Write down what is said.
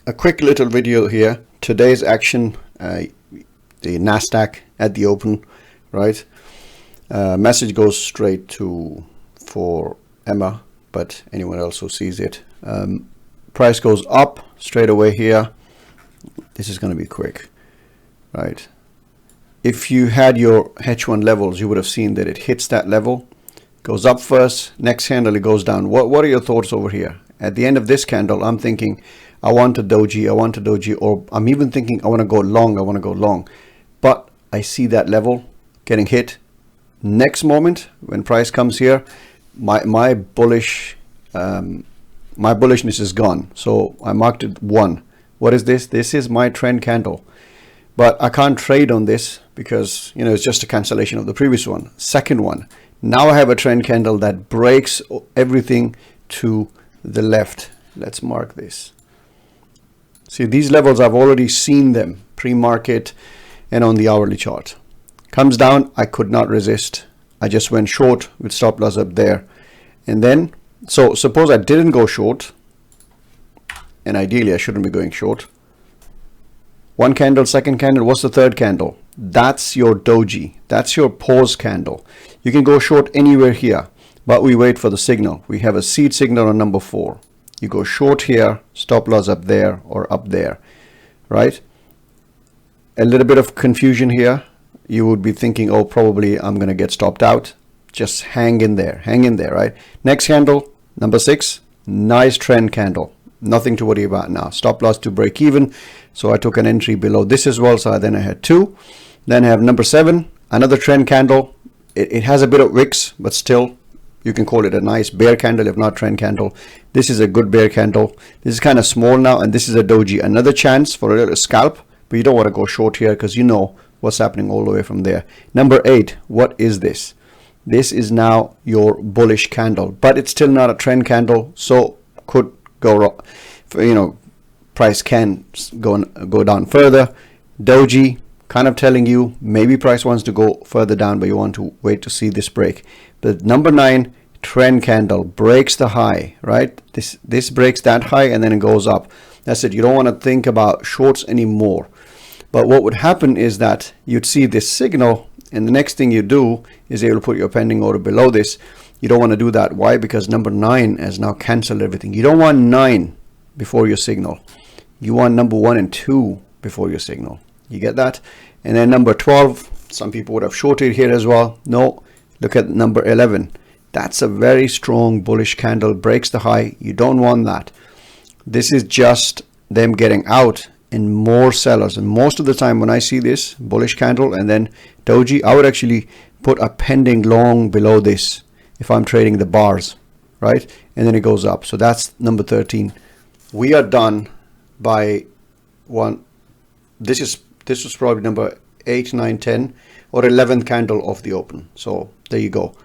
a quick little video here. Today's action, the NASDAQ at the open, right? Message goes straight to for Emma, but anyone else who sees it. Price goes up straight away here. This is going to be quick, right? If you had your H1 levels, you would have seen that it hits that level, goes up first, next candle it goes down. What are your thoughts over here? At the end of this candle, I'm thinking I want a doji, or I'm even thinking I want to go long, but I see that level getting hit. Next moment when price comes here, my bullishness is gone. So I marked it 1. What is this? This is my trend candle, but I can't trade on this because it's just a cancellation of the previous one. Second one, now I have a trend candle that breaks everything to the left. Let's mark this. See, these levels, I've already seen them pre-market and on the hourly chart. Comes down, I could not resist. I just went short with stop loss up there. And then, so suppose I didn't go short, and ideally I shouldn't be going short. One candle, second candle, what's the third candle? That's your doji. That's your pause candle. You can go short anywhere here, but we wait for the signal. We have a seed signal on number 4. You go short here, stop loss up there or up there, right? A little bit of confusion here. You would be thinking, oh, probably I'm going to get stopped out. Just hang in there, right? Next candle, number 6, nice trend candle. Nothing to worry about now. Stop loss to break even. So I took an entry below this as well. So then I had 2. Then I have number 7, another trend candle. It has a bit of wicks, but still, you can call it a nice bear candle, if not trend candle. This is a good bear candle. This is kind of small now, and this is a doji. Another chance for a little scalp, but you don't want to go short here because you know what's happening all the way from there. Number 8, what is this? This is now your bullish candle, but it's still not a trend candle, so could go wrong. Price can go down further. Doji, kind of telling you maybe price wants to go further down, but you want to wait to see this break. But number 9, trend candle breaks the high, right? This breaks that high and then it goes up. That's it. You don't want to think about shorts anymore. But what would happen is that you'd see this signal, and the next thing you do is able to put your pending order below this. You don't want to do that. Why? Because number 9 has now canceled everything. You don't want 9 before your signal. You want number 1 and 2 before your signal. You get that? And then number 12, some people would have shorted here as well. No, look at number 11. That's a very strong bullish candle, breaks the high. You don't want that. This is just them getting out and more sellers. And most of the time when I see this bullish candle and then doji, I would actually put a pending long below this if I'm trading the bars, right? And then it goes up. So that's number 13. We are done by one. This was probably number 8, 9, 10 or 11th candle of the open. So there you go.